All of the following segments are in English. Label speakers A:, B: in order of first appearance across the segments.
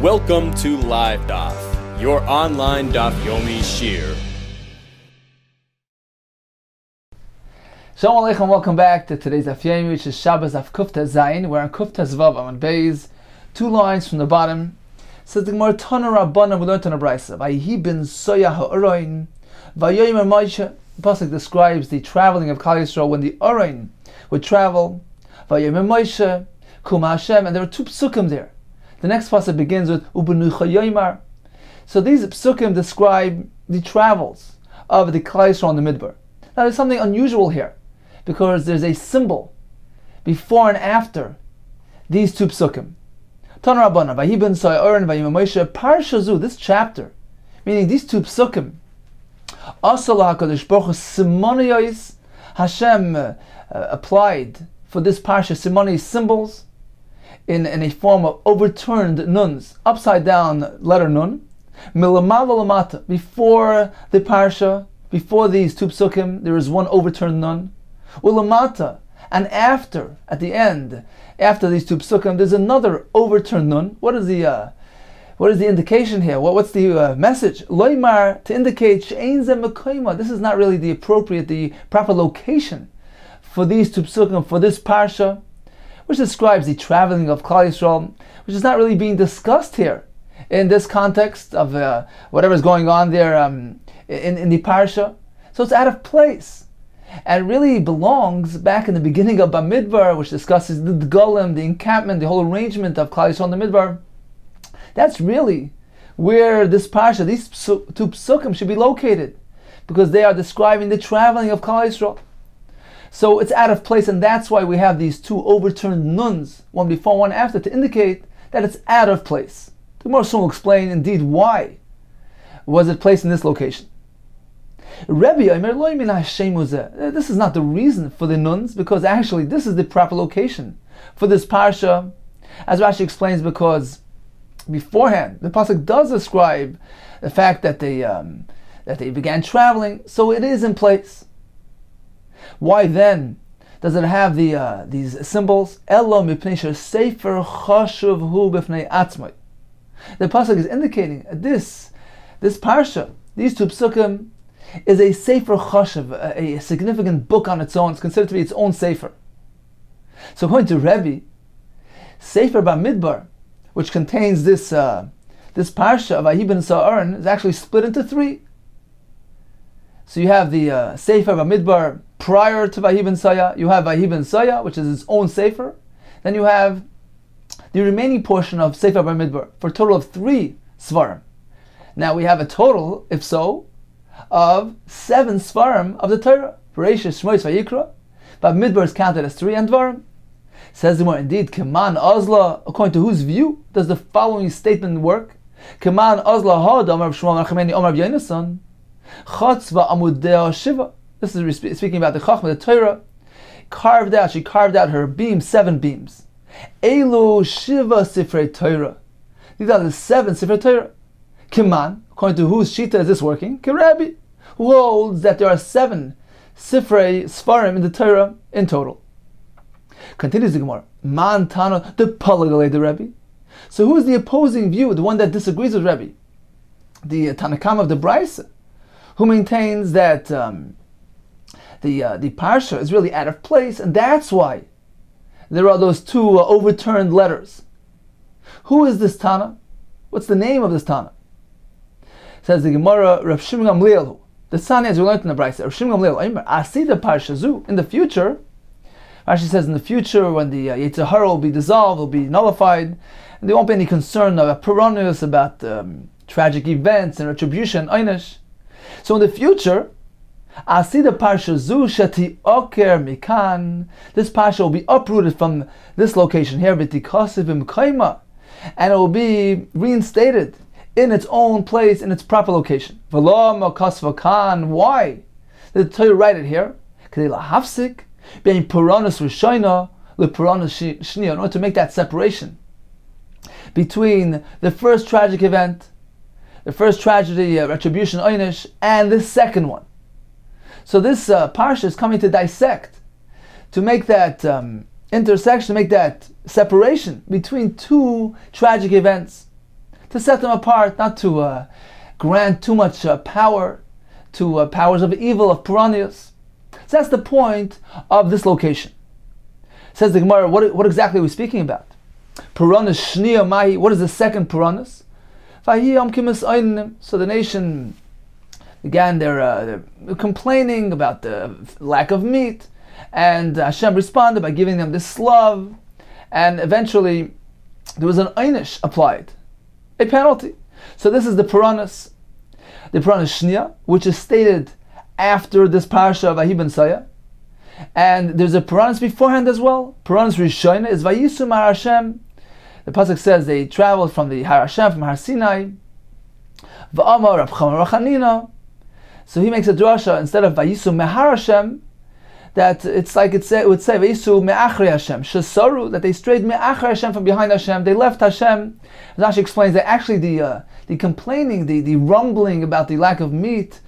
A: Welcome to Live Daf, your online Daf Yomi Shir.
B: Shalom Aleichem, welcome back to today's Daf Yomi, which is Shabbos Daf Kufta Zayin. We're on Kufta Zvav Amud Beis, 2 lines from the bottom. Says the Gemara, Tana Rabbanan, we learned on a brayso. Vayihi ben Soya ha'Oroin, Vayomer Moshe. The pasuk describes the traveling of Klal Yisrael when the Oroin would travel. Vayomer Moshe, Kum Hashem, and there were 2 psukim there. The next pasuk begins with Ubenucha Yoimar. So these psukim describe the travels of the Klal Yisrael in the Midbar. Now there's something unusual here, because there's a symbol before and after these 2 psukim. Tana Rabbana, Vayi ben Soya Oren, Vayomer Moshe, Parsha Zu, this chapter, meaning these 2 psukim, Asala HaKadosh Baruch Hu Simoniyos, Hashem applied for this parsha Simoniyos symbols in a form of overturned nuns, upside down letter nun, Milamala Lamata, before the parsha, before these 2 psukim, there is 1 overturned nun, Ulamata, and after, at the end, after these 2 psukim, there's another overturned nun. What is the indication here? What's the message? Loimar, to indicate she'ein ze mekoima. This is not really the proper location for these 2 psukim, for this parsha, which describes the traveling of Klal Yisrael, which is not really being discussed here in this context of whatever's going on there in the parsha. So it's out of place, and really belongs back in the beginning of Bamidbar, which discusses the Golem, the encampment, the whole arrangement of Klal Yisrael in the Midbar. That's really where this parsha, these 2 psukim should be located, because they are describing the traveling of Klal Yisrael. So it's out of place, and that's why we have these 2 overturned nuns, 1 before, 1 after, to indicate that it's out of place. The Gemara soon will explain indeed why was it placed in this location. Rebbe, this is not the reason for the nuns, because actually this is the proper location for this parsha, as Rashi explains, because beforehand the pasuk does describe the fact that they began traveling, so it is in place. Why then does it have these symbols? Elo mipnei sefer chashuv hu b'fnei atzmai. The pasuk is indicating this parsha, these 2 psukim, is a sefer chashuv, a significant book on its own. It's considered to be its own sefer. So according to Rebbe, Sefer Bamidbar, which contains this parsha of Vayi ben Soya Oren, is actually split into 3. So you have the Sefer Bamidbar prior to Vayi ben Soya, you have Vayi ben Soya, which is its own sefer, then you have the remaining portion of Sefer Bamidbar, for a total of 3 svarim. Now we have a total, if so, of 7 svarim of the Torah. Bereshis, Shmos, Vayikra. Bamidbar is counted as 3 and Dvarim. Says the more, indeed, Keman Ozla, according to whose view does the following statement work? Keman Ozla Hod, Amar Shmuel Achmeni, Amar Yonasan, Chatzva Amudea Shiva. This is speaking about the Chachma, the Torah, she carved out her beams, 7 beams. Elu Shiva Sifrei Torah. These are the 7 Sifrei Torah. Keman, according to whose shita is this working? Kerabi, who holds that there are 7 Sifrei Sfarim in the Torah in total. Continues the Gemara, Man Tana, the Palagalei the Rebbe. So who is the opposing view, the one that disagrees with Rebbe? The Tanakam of the brayso, who maintains that the parsha is really out of place, and that's why there are those 2 overturned letters. Who is this Tana? What's the name of this Tana? Says the Gemara, Rav Shimon Gamliel, the Tana, as we learned in the brayso, Rav Shimon Gamliel, Asida Parsha Zu, in the future, Rashi says in the future, when the Yetzer Hara will be dissolved, will be nullified, and there won't be any concern about Puranius, about tragic events and retribution, Einish. So in the future, Asida Parsha Zu Shati Oker Mikan, this parsha will be uprooted from this location here, V'tikasiv Imkaima, and it will be reinstated in its own place, in its proper location. V'lo Makasvakan, why did the Torah write it here? Kedei lahafsik being Puranos Rishona le Puranos Shnia, in order to make that separation between the first tragic event, the first tragedy, retribution, Einish, and the second one. So this parsha is coming to dissect, to make that intersection, to make that separation between 2 tragic events. to set them apart, not to grant too much power to powers of evil, of piranhas. So that's the point of this location. Says the Gemara, what exactly are we speaking about? Piranhas shniya mahi. What is the second piranhas? So the nation began their complaining about the lack of meat, and Hashem responded by giving them this slav, and eventually there was an einish applied, a penalty. So this is the piranhas shniya, which is stated after this parasha of Vahi ben Saya, and there's a piranhas beforehand as well. Piranhas rishona is Vayisu Mar Hashem. The pasuk says they traveled from the Har Hashem, from Har Sinai. Va'amar Rab Chama Rachanina. So he makes a drasha instead of Vayisu Mehar Hashem, that it's like it would say Vayisu Me'achri Hashem, Shesaru, that they strayed Me'achri Hashem, from behind Hashem. They left Hashem. Rashi explains that actually the complaining, the rumbling about the lack of meat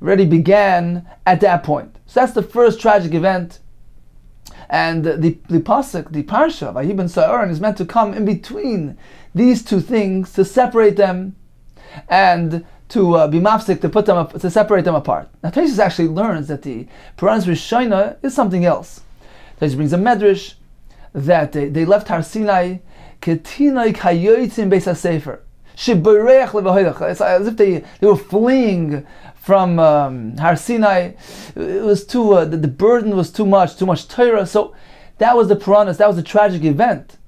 B: already began at that point. So that's the first tragic event. And the pasuk, the parsha of Vahi ben Sa'aron, is meant to come in between these two things, to separate them, and to be mafsik, to put them up, to separate them apart. Now Taisus actually learns that the piranhas rishona is something else. Taisus brings a medrash that they left Har Sinai ketinai kayotzim beis hasefer shiboreach levahoydach. It's as if they were fleeing from Har Sinai. It was too the burden was too much Torah. So that was the piranhas. That was the tragic event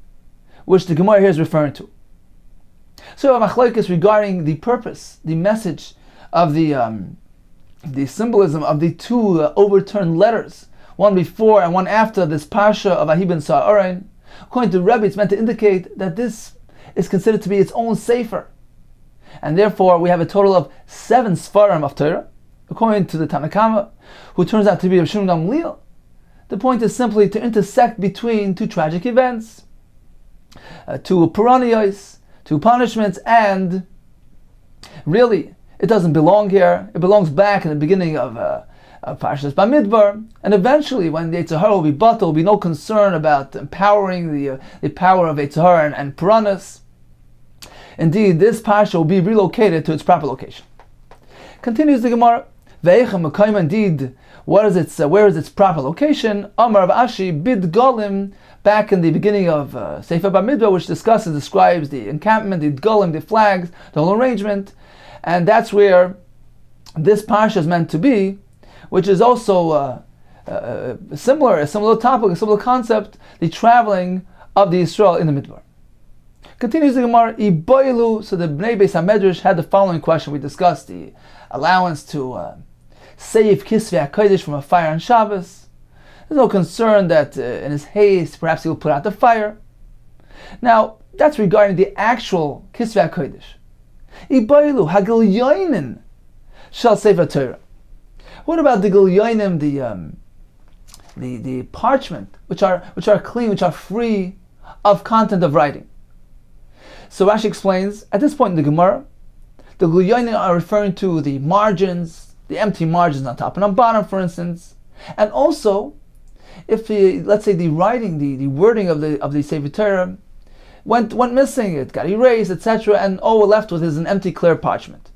B: which the Gemara here is referring to. So a machlokes regarding the purpose, the message of the symbolism of the two overturned letters, one before and one after this parsha of Vahi ben Sa'aron. According to Rebbe, it's meant to indicate that this is considered to be its own sefer, and therefore we have a total of 7 svarim of Torah. According to the Tanakama, who turns out to be Rav Shimon Gamliel, the point is simply to intersect between two tragic events, two piranhas, two punishments, and really, it doesn't belong here. It belongs back in the beginning of Parshas Bamidbar, and eventually, when the Yetzer Hara will be batal, there will be no concern about empowering the power of Yetzer Hara and piranhas. Indeed, this parsha will be relocated to its proper location. Continues the Gemara. Indeed, where is its proper location? Amar Rav Ashi bid Golim, back in the beginning of Sefer Bamidbar, which describes the encampment, the Golim, the flags, the whole arrangement, and that's where this parsha is meant to be, which is also a similar topic, a similar concept, the traveling of the Israel in the Midbar. Continues the Gemara, Iboilu. So the Bnei Beis HaMedrash had the following question. We discussed the allowance to save Kisvei HaKodesh from a fire on Shabbos. There's no concern that in his haste, perhaps he will put out the fire. Now, that's regarding the actual Kisvei HaKodesh. Iboilu, Hagil Yoinin shall save a Torah. What about the Gilyonim, the parchment, which are clean, which are free of content of writing? So Rashi explains, at this point in the Gemara, the Gilyonim are referring to the margins, the empty margins on top and on bottom, for instance. And also, if let's say the writing, the wording of the Sefer Torah went missing, it got erased, etc., and all we're left with is an empty, clear parchment.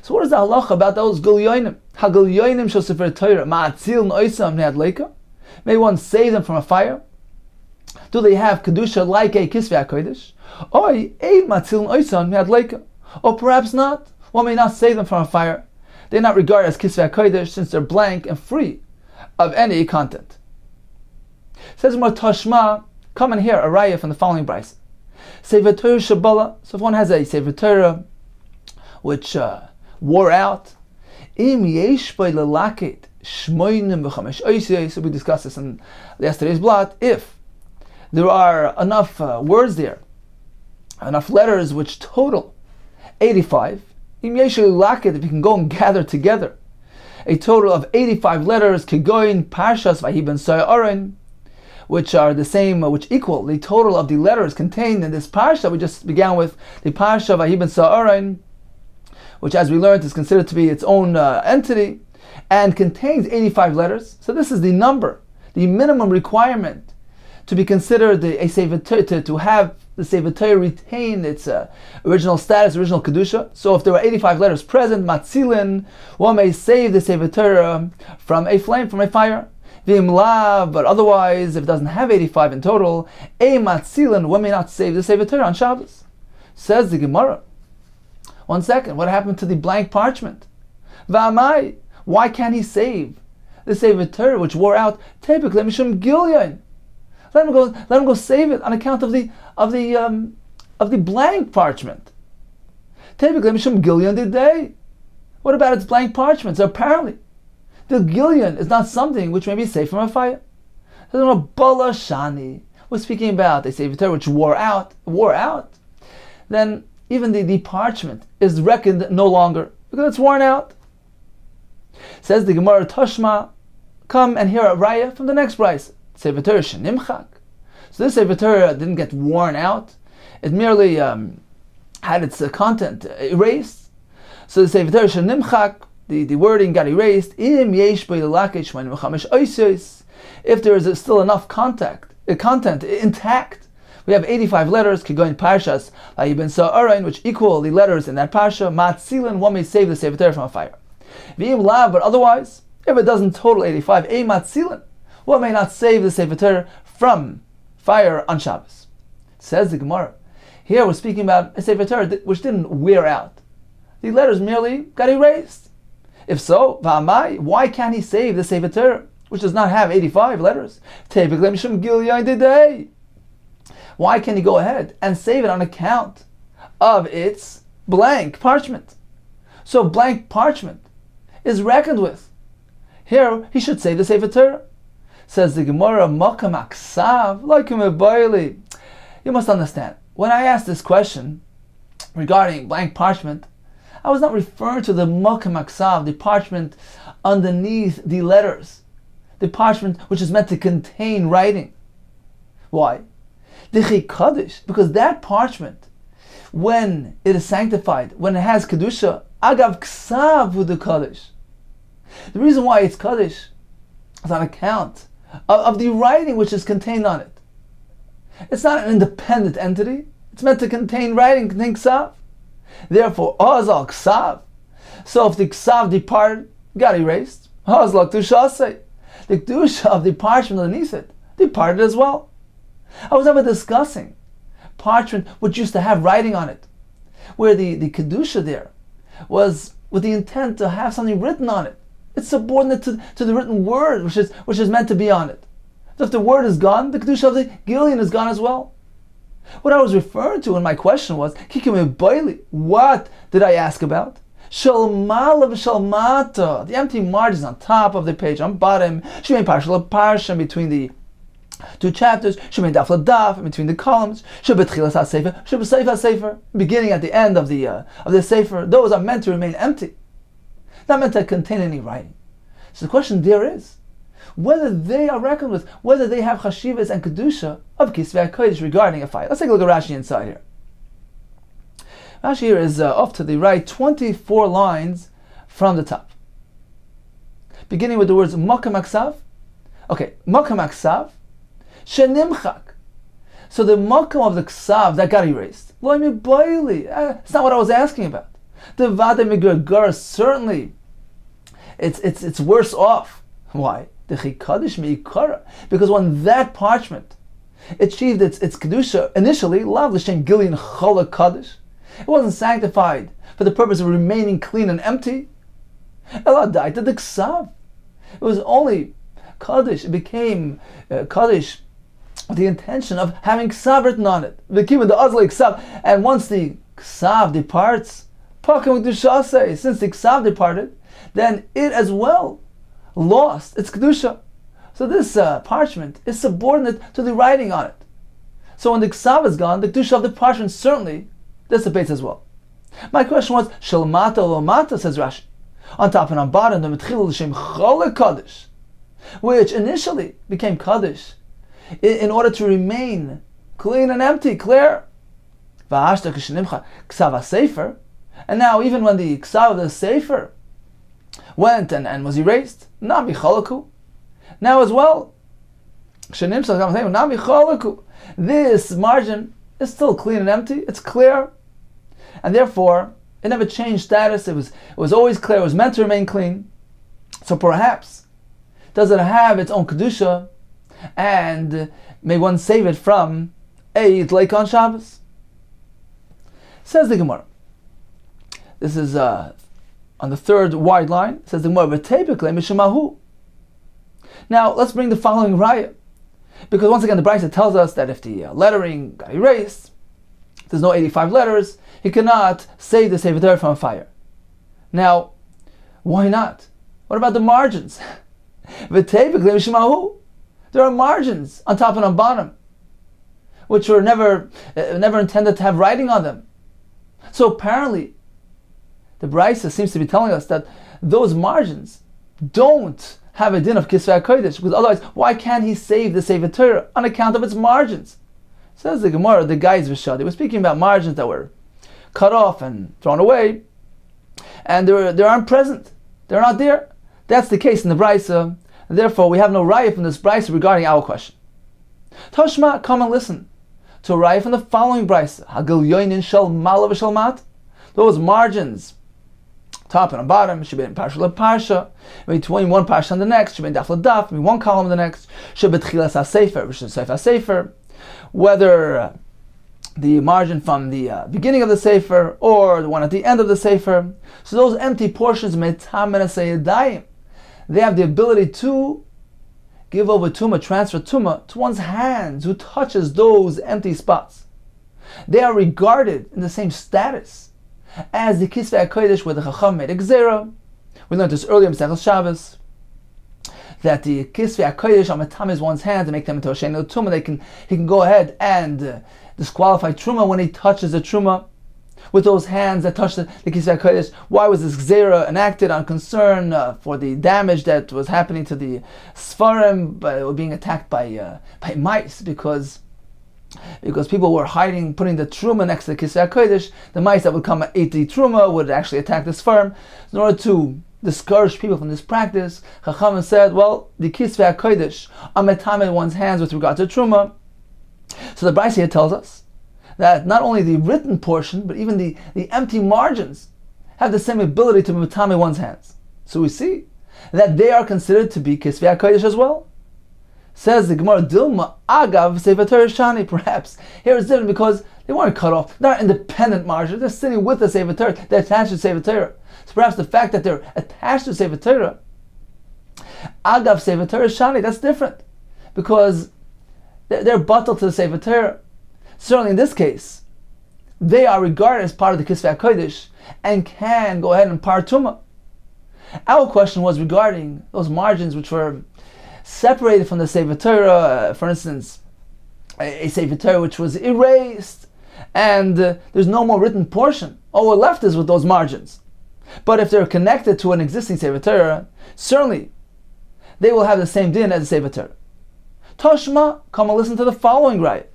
B: So what is the halacha about those Gilyonim? Hagilyonim shel Sefer Torah ma'atzil noisam ne'adleika? May one save them from a fire? Do they have kedusha like a Kisvei HaKodesh? Or perhaps not. One may not save them from a fire. They're not regarded as Kisvei HaKodesh since they're blank and free of any content. Says more Tashma, come and hear a raya from the following brayso. Sefer Torah Shabala. So if one has a Sefer Torah which wore out, im yesh by lelaket shmoinim v'chamesh oisei. So we discussed this in yesterday's blot. If there are enough words there, enough letters which total 85, im yesh lelaket, if you can go and gather together a total of 85 letters, kegoin parshas Vahi ben Sa'aron, which are the same, which equal the total of the letters contained in this parsha. We just began with the parsha of Vahi ben Sa'aron, which, as we learned, is considered to be its own entity, and contains 85 letters. So this is the number, the minimum requirement to be considered a Sefer Torah, to have the Sefer Torah retain its original status, original Kedusha. So if there were 85 letters present, Matzilin, one may save the Sefer Torah from a flame, from a fire. V'im lav, but otherwise, if it doesn't have 85 in total, a Matzilin, one may not save the Sefer Torah on Shabbos. Says the Gemara. 1 second, what happened to the blank parchment? V'amai, why can't he save the Sefer Torah which wore out? Typically, Mishum Gilyon. Let him go save it on account of the blank parchment. Typically, Mishum Gilyon the day. What about its blank parchment? So apparently, the Gilyon is not something which may be saved from a fire. So Bala Shani, we're speaking about a Sefer Torah which wore out. Then even the parchment is reckoned no longer because it's worn out. Says the Gemara Tashma, come and hear a raya from the next brayso. Sefer Torah shenimchak. So this Sefer Torah didn't get worn out; it merely had its content erased. So the Sefer Torah shenimchak, the wording got erased. Im yesh b'yelakesh shmeinim oisos. If there is still enough content intact, we have 85 letters. Kigoin parshas la'ibn sa'arain, which equal the letters in that parsha. Matzilin, one may save the Sefer Torah from a fire. V'im lav, but otherwise, if it doesn't total 85, a matzilin, one may not save the Sefer Torah from fire on Shabbos. Says the Gemara. Here we're speaking about a Sefer Torah which didn't wear out. The letters merely got erased. If so, v'amai, why can't he save the Sefer Torah which does not have 85 letters? Why can't he go ahead and save it on account of its blank parchment? So blank parchment is reckoned with. Here he should save the Sefer Torah. Says the Gemara, Makam Aksav, like him. You must understand, when I asked this question regarding blank parchment, I was not referring to the Makam Aksav, the parchment underneath the letters, the parchment which is meant to contain writing. Why? Because that parchment, when it is sanctified, when it has Kedusha, Agav Ksav with the Kaddish. The reason why it's Kaddish is on account of the writing which is contained on it. It's not an independent entity. It's meant to contain writing, contain Ksav. Therefore, Azal Ksav. So if the Ksav departed, got erased, Azal Ktushase. The Kedusha of the parchment underneath it departed as well. I was never discussing parchment which used to have writing on it, where the Kedusha there was with the intent to have something written on it. It's subordinate to the written word which is meant to be on it. So if the word is gone, the Kedusha of the Gilyon is gone as well. What I was referring to in my question was, what did I ask about? Shalmala v'shalmata, the empty margins on top of the page, on bottom, Shemay Parsha Parsha, between the two chapters, Shemay Daf Daf, between the columns, Shebetchilas HaSefer, Shebesayf HaSefer, beginning at the end of the Sefer. Those are meant to remain empty, not meant to contain any writing. So the question there is whether they are reckoned with, whether they have chashivas and kedusha of Kisvei HaKodesh regarding a fire. Let's take a look at Rashi inside here. Rashi here is off to the right, 24 lines from the top, beginning with the words Makam Aksav. Okay, Makam Aksav Shenimchak. So the Makam of the Ksav that got erased. It's not what I was asking about. The Vade Migar, certainly it's worse off. Why? The Chikadish Meikara. Because when that parchment achieved its Kedusha initially, Lav L'Shem Gilyon Chola Kaddish, it wasn't sanctified for the purpose of remaining clean and empty. Eladai to the Ksav. It was only Kaddish. It became Kaddish with the intention of having Ksav written on it. The Azli Ksav. And once the Ksav departs, since the Ksav departed, then it as well lost its Kedusha. So this parchment is subordinate to the writing on it. So when the Ksav is gone, the Kedusha of the parchment certainly dissipates as well. My question was, Shalmata Lomata, says Rashi, on top and on bottom, the Metchil L'Shem Chole Kaddish, which initially became Kaddish in order to remain clean and empty, clear. V'ashta Kishnimcha Ksav HaSefer, and now even when the Ksav of the Sefer went and was erased, Nami Cholaku, now as well, This margin is still clean and empty. It's clear, and therefore it never changed status. It was always clear. It was meant to remain clean. So perhaps does it have its own kedusha, and may one save it from a dleika on Shabbos? Says the Gemara. This is on the third wide line. Says the Gemara, "V'tepikle mishamahu." Now let's bring the following raya, because once again the Brisa tells us that if the lettering got erased, there's no 85 letters, he cannot save the Sefer Torah from a fire. Now, why not? What about the margins? V'tepikle mishamahu. There are margins on top and on bottom, which were never intended to have writing on them. So apparently, the Brisa seems to be telling us that those margins don't have a din of Kisvei HaKodesh, because otherwise, why can't he save the Sefer Torah on account of its margins? Says the Gemara, the guys Vishad, they were speaking about margins that were cut off and thrown away, and they aren't present. They're not there. That's the case in the Brisa. Therefore, we have no raya from this Brisa regarding our question. Toshma, come and listen to a raya from the following Brisa. Hagil yoinin shel malav shel mat. Those margins, top and bottom, should be in parsha le parsha, between one parsha and the next, should be in daf le daf, maybe one column and the next, should be tchilas ha-sefer, which is sefer ha-sefer, whether the margin from the beginning of the sefer or the one at the end of the sefer. So those empty portions, metam and asayedayim, they have the ability to give over tumah, transfer tumah to one's hands who touches those empty spots. They are regarded in the same status as the Kisvei HaKodesh, where the Chacham made a gzera. We learned this earlier in Masechus Shabbos, that the Kisvei HaKodesh on Matamis one's hands and make them into a Sheni Tumah. He can go ahead and disqualify Truma when he touches the Truma with those hands that touch the Kisvei HaKodesh. Why was this gzera enacted? On concern for the damage that was happening to the Sfarim, by being attacked by mice, because people were hiding, putting the Truma next to the Kisvei HaKodesh. The mice that would come and eat the Truma would actually attack the Sfarim. In order to discourage people from this practice, Chachamim said, well, the Kisvei HaKodesh are metameh one's hands with regard to Truma. So the Brisa here tells us that not only the written portion, but even the empty margins have the same ability to metameh one's hands. So we see that they are considered to be Kisvei HaKodesh as well. Says the Gemara, Dilma Agav Sefer Torah Shani. Perhaps here it's different because they weren't cut off. They're not independent margins. They're sitting with the Sefer Torah. They're attached to Sefer Torah. So perhaps the fact that they're attached to Sefer Torah, Agav Sefer Torah Shani, that's different, because they're bottled to the Sefer Torah. Certainly in this case, they are regarded as part of the Kisvei HaKodesh and can go ahead and par tumah. Our question was regarding those margins which were separated from the Sefer Torah. For instance, a Sefer Torah which was erased and there's no more written portion. All we're left is with those margins. But if they're connected to an existing Sefer Torah, certainly they will have the same din as a Sefer Torah. Toshma, come and listen to the following right.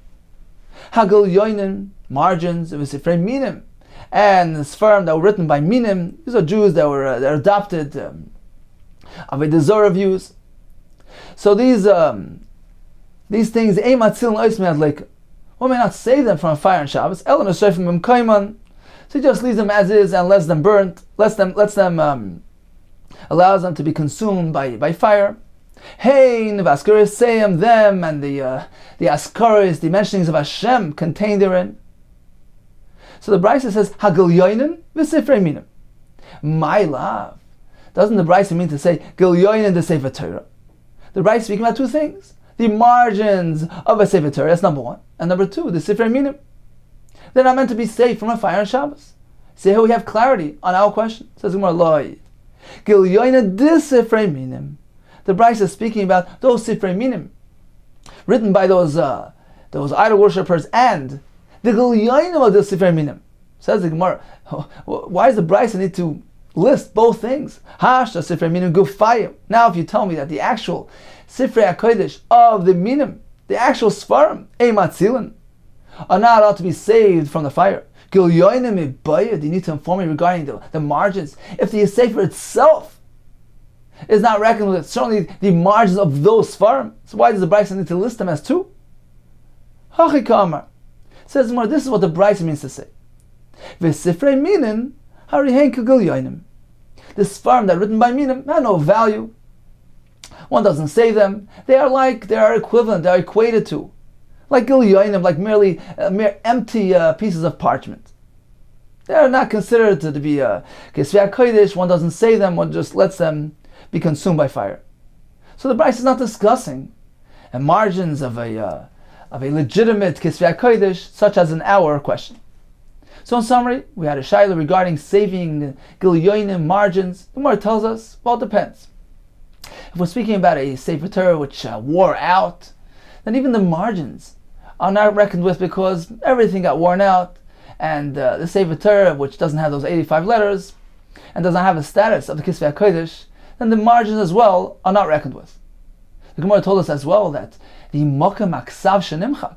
B: Hagil yoinin, margins, it was Sifrei Minim, and the Sfarim that were written by Minim. These are Jews that were adopted Avodah Zarah views. So these things, one may not save them from a fire on Shabbos. So he just leaves them as is and lets them burnt, allows them to be consumed by fire. Hein, v'askaris them, and the askaris, the mentionings of Hashem contained therein. So the Brisa says, Hagil yoinin v'sifrei minim. My love. Doesn't the Brisa mean to say, Gil yoinin the Sefer Torah? The Brisa is speaking about two things. The margins of a Sefer Torah, that's number one. And number two, the Sifrei Minim. They're not meant to be safe from a fire on Shabbos. See how we have clarity on our question? Says Gemara, Loi. Gil yoina dis Sifrei Minim. The Brisa is speaking about those Sifrei Minim, written by those idol worshippers, and the Gil yoina of the Sifrei Minim. Says the Gemara, why does the Brisa need to list both things? Hashta Sifrei Minim Gufayim. Now if you tell me that the actual Sifrei HaKodesh of the Minim, the actual Sfarim, Eimatzilin, are not allowed to be saved from the fire. Gil yoinim ibayad, you need to inform me regarding the margins. If the Sefer itself is not reckoned with. Certainly the margins of those Sfarim. So why does the Brisa need to list them as two? Hachi Kamar. Says more, this is what the Brisa means to say. V'sifrei minin harihen kegil yoinim. The Sfarim that are written by minim have no value. One doesn't say them. They are equivalent, they are equated to. Like gil yoinim, like mere empty pieces of parchment. They are not considered to be Kesvei HaKodesh. One doesn't say them, one just lets them be consumed by fire. So the Brisa is not discussing the margins of a legitimate Kesvei HaKodesh, such as an hour question. So in summary, we had a shayla regarding saving Gil Yoinim margins. The Gemara tells us, well, it depends. If we're speaking about a Sefer Torah which wore out, then even the margins are not reckoned with because everything got worn out. And the Sefer Torah, which doesn't have those 85 letters, and doesn't have the status of the Kesvei HaKodesh, then the margins as well are not reckoned with. The Gemara told us as well that the Mokem Aksav Shenimchak,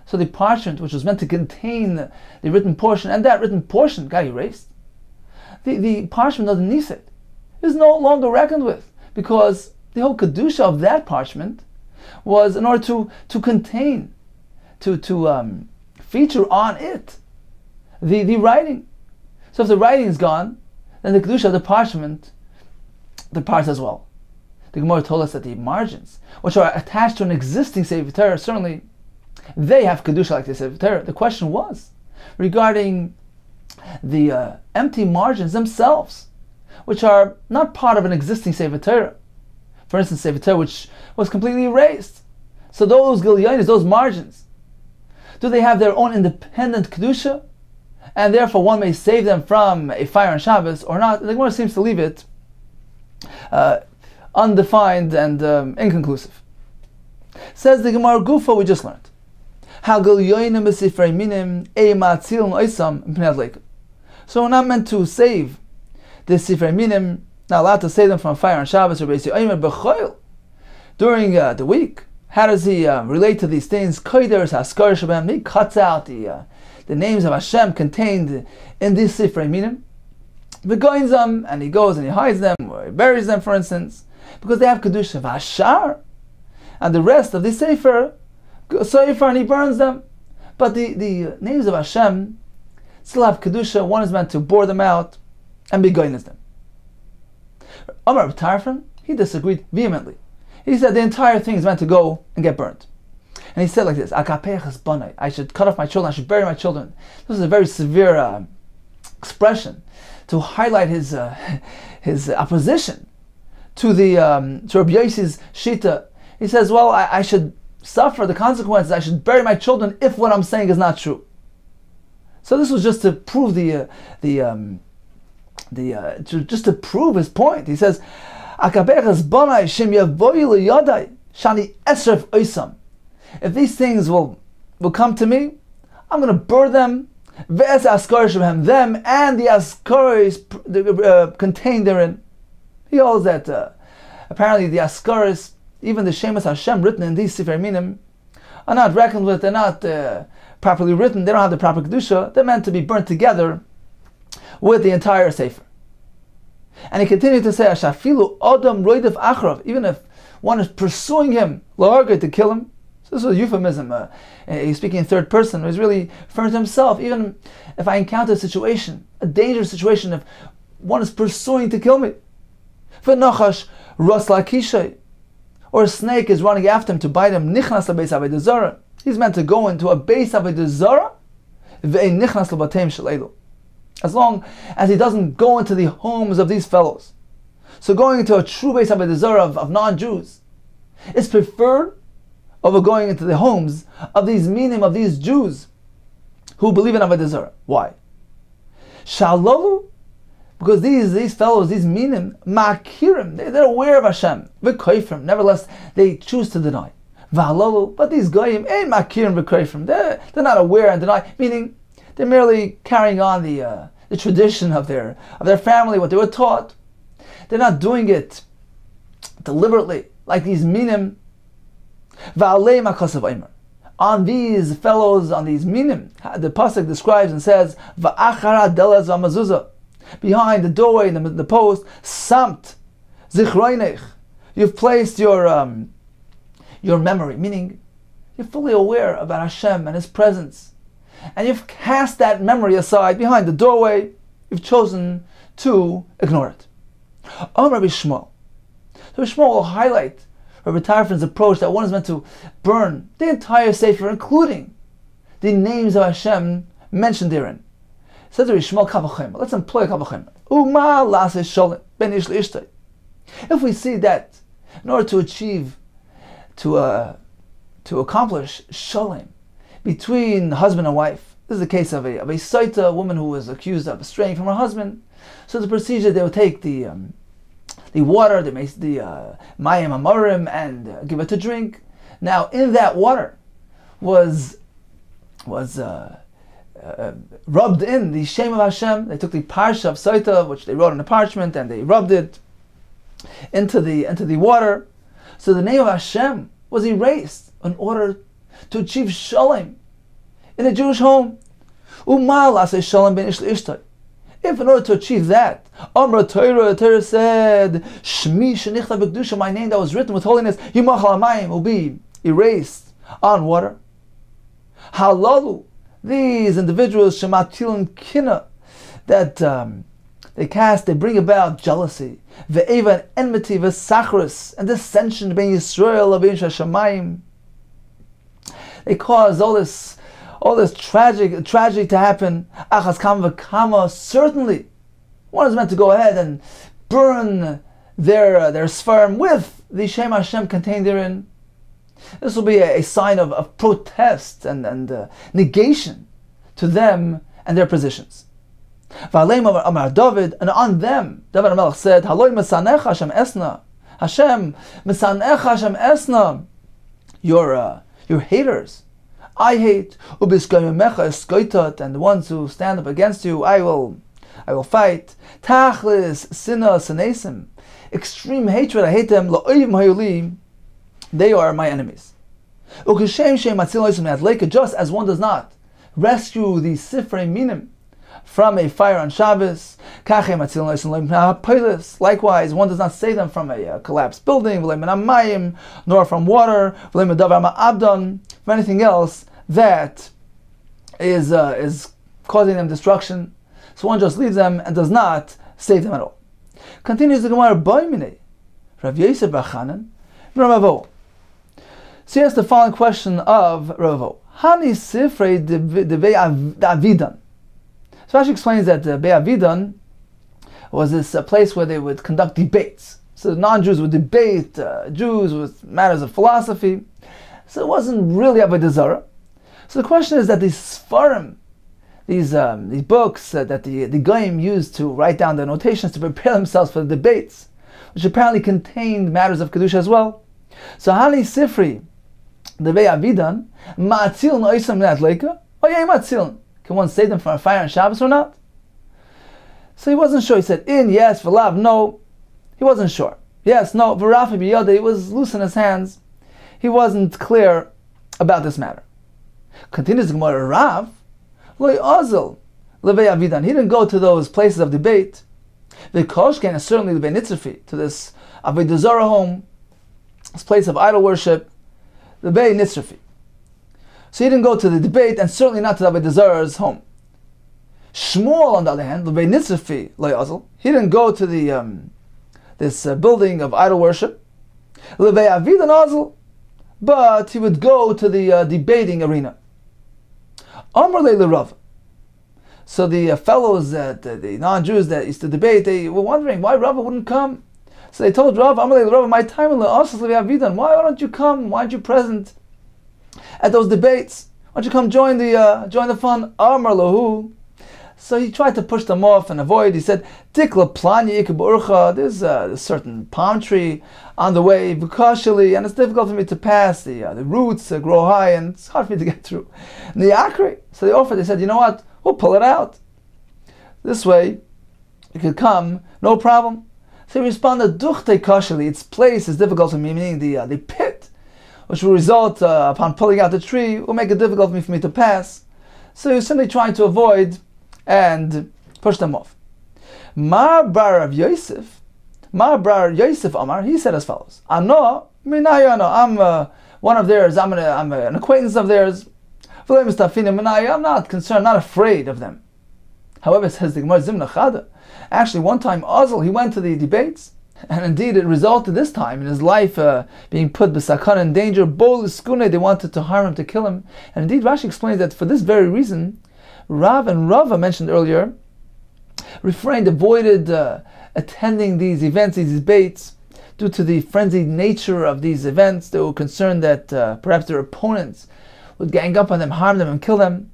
B: so the parchment which was meant to contain the written portion, and that written portion got erased, the parchment underneath it is no longer reckoned with, because the whole Kedusha of that parchment was in order to contain, to feature on it the writing. So if the writing is gone, then the Kedusha of the parchment departs as well. The Gemara told us that the margins, which are attached to an existing Sefer Torah, certainly they have Kedusha like the Sefer Torah. The question was regarding the empty margins themselves, which are not part of an existing Sefer Torah. For instance, Sefer Torah which was completely erased. So those Gilyonis, those margins, do they have their own independent Kedusha? And therefore one may save them from a fire on Shabbos or not? The Gemara seems to leave it undefined and inconclusive. Says the Gemara Gufa we just learned. So we're not meant to save the Sifrei Minim, not allowed to save them from fire on Shabbos or during the week. How does he relate to these things? He cuts out the names of Hashem contained in these Sifrei Minim. And he goes and he hides them, or he buries them, for instance, because they have Kedusha. V'ashar, and the rest of the Sefer, and he burns them. But the names of Hashem still have Kedusha. One is meant to bore them out and be goynes them. Amar Tarfon, he disagreed vehemently. He said the entire thing is meant to go and get burnt. And he said like this, I should cut off my children, I should bury my children. This is a very severe expression to highlight his opposition to Rabbi Yossi's Shita. He says, well, I should suffer the consequences, I should bury my children if what I'm saying is not true. So this was just to prove just to prove his point. He says, if these things will come to me, I'm going to burn them, them and the askaris contained therein. He holds that apparently the askaris, even the Shemas Hashem written in these Sifrei Minim, are not reckoned with, they're not properly written, they don't have the proper Kedusha, they're meant to be burnt together with the entire Sefer. And he continued to say, Ashafilu Adam Roidev Achrav, even if one is pursuing him, to kill him. So this is a euphemism. He's speaking in third person. He's really referring to himself. Even if I encounter a situation, a dangerous situation, if one is pursuing to kill me, V'nachash Ras Lakishay, or a snake is running after him to bite him, Nichnas LaBeis Avodah Zarah. He's meant to go into a Beis Avodah Zarah, Ve'ein Nichnas LaBateim Shel Eilu, as long as he doesn't go into the homes of these fellows. So going into a true Beis Avodah Zarah of non-Jews is preferred over going into the homes of these minim, of these Jews who believe in Avodah Zarah. Why? Shalalu, because these fellows, these minim, makirim, they're aware of Hashem. V'koifrim, nevertheless, they choose to deny. V'halalu, but these goyim, makirim v'koifrim, they're not aware and deny, meaning they're merely carrying on the tradition of their family, what they were taught. They're not doing it deliberately, like these minim. On these fellows, on these minim, the pasuk describes and says, behind the doorway and the post, samt Zichroinech. You've placed your memory, meaning you're fully aware about Hashem and His presence. And you've cast that memory aside behind the doorway. You've chosen to ignore it. Rabbi Shmuel. So Rabbi Shmuel will highlight Rabbi Tarfon's approach that one is meant to burn the entire Sefer, including the names of Hashem mentioned therein. Says Rabbi Shmuel Kavachem. Let's employ Kavachem. Uma lase sholem ben ish leishtay. If we see that in order to achieve, to accomplish sholem between husband and wife, this is the case of a saita, a woman who was accused of straying from her husband. So the procedure, they would take the water, they make the mayim amorim and give it to drink. Now in that water was rubbed in the shame of Hashem. They took the parsha of saita, which they wrote on the parchment, and they rubbed it into the water. So the name of Hashem was erased in order to achieve shalom in a Jewish home. If in order to achieve that, Torah said, Shmi shenichta b'kedusha, my name that was written with holiness, Yimachal hamayim, will be erased on water. Halalu, these individuals, shematilin kina, that they bring about jealousy, ve'eva, and enmity, ve'sachris, and dissension between Yisrael and Shamayim. They cause all this tragedy to happen. Achas kama v'kama. Certainly, one is meant to go ahead and burn their sperm with the Shem Hashem contained therein. This will be a sign of protest and negation to them and their positions. V'aleim amar David, and on them, David HaMelech said, Haloi mesanecha Hashem esna. Hashem mesanecha Hashem esna. Your haters, I hate. Ubiskoimecha eskoitot, and the ones who stand up against you, I will fight. Tachlis sina senesim, extreme hatred, I hate them. Lo'oyim hayuli, they are my enemies. Ukeshem shem atzil oisim ne'adleka, just as one does not rescue the sifrei minim from a fire on Shabbos, likewise, one does not save them from a collapsed building, nor from water, from anything else that is causing them destruction. So one just leaves them and does not save them at all. Continues the Gemara, Rav Yosef bar Chanan, Rav. So he asks the following question of Rav. Hani sifrei devei avidan. So Rashi explains that Be'avidan was this place where they would conduct debates. So non-Jews would debate Jews with matters of philosophy. So it wasn't really Avodah Zarah. So the question is that these Sfarim, these books that the Goyim used to write down the notations to prepare themselves for the debates, which apparently contained matters of Kedusha as well. So Hani Sifri, the Be'avidan, Ma'atzil No'isam Minat Leika, or Yei Ma'atzil. Can one save them from a fire on Shabbos or not? So he wasn't sure. He said, in, yes, v'lav, no. He wasn't sure. Yes, no, v'rafi b'yoda, he was loose in his hands. He wasn't clear about this matter. Continues the Gemara, Rav, loy ozel, levei avidan. He didn't go to those places of debate. V'koshken is certainly levei nitzrafi, to this Avodah Zarah home, this place of idol worship, levei nitzrafi. So he didn't go to the debate, and certainly not to the Avodah Zarah's home. Shmuel, on the other hand, Levei Nitzrafi Lo Yazel, he didn't go to the this building of idol worship, Levei Avidan Azel, but he would go to the debating arena. Amar Le Rav. So the fellows, the non-Jews that used to debate, they were wondering why Rav wouldn't come. So they told Rav, Amar Le Rav, my time in Le'asas Levei Avidan. Why don't you come? Why aren't you present at those debates? Why don't you come join the fun? Amar Lahu. So he tried to push them off and avoid. He said, Tikla planya ikab'urcha, there's a certain palm tree on the way, v'kashali, and it's difficult for me to pass. The roots grow high and it's hard for me to get through. Niakri. So they offered, they said, you know what, we'll pull it out. This way, it could come, no problem. So he responded, Duchte kashali, its place is difficult for me, meaning the pit, which will result upon pulling out the tree, will make it difficult for me to pass. So he was simply trying to avoid and push them off. Mar bar Rav Yosef, Ma brar Yosef Amar, he said as follows: Ano minayano, I'm one of theirs. I'm an acquaintance of theirs. I'm not concerned, not afraid of them. However, says the Gemara Zimna Chada, actually one time Azel, he went to the debates, and indeed it resulted this time in his life being put b'sakana, in danger. Bol iskune, they wanted to harm him, to kill him. And indeed Rashi explains that for this very reason, Rav and Rava mentioned earlier refrained, avoided attending these events, these debates, due to the frenzied nature of these events. They were concerned that perhaps their opponents would gang up on them, harm them, and kill them.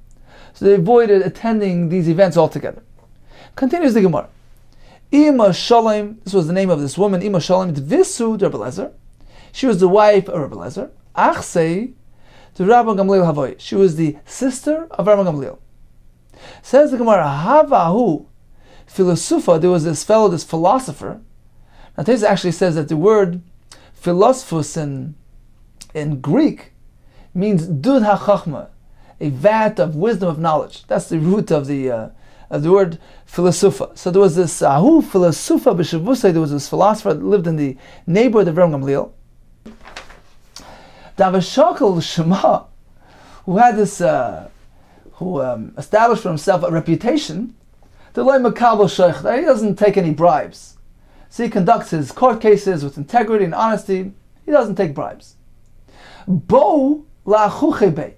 B: So they avoided attending these events altogether. Continues the Gemara. Ima Shalom, this was the name of this woman, Ima Shalom, Dvisu de Rabbi Lezer. She was the wife of Rabbi Lezer. Achsei to Rabbi Gamliel Havoy. She was the sister of Rabbi Gamliel. Says the Gemara, Havahu Philosopha, there was this fellow, this philosopher. Now this actually says that the word philosophus in Greek means dud ha-chachma, a vat of wisdom, of knowledge. That's the root of the word philosopha. So there was this ahu philosopha b'shavusay, there was this philosopher that lived in the neighborhood of Rabbi Gamliel. Davashakal Shema, who had this, who established for himself a reputation, that he doesn't take any bribes. So he conducts his court cases with integrity and honesty. He doesn't take bribes. Bo la'achuchebe.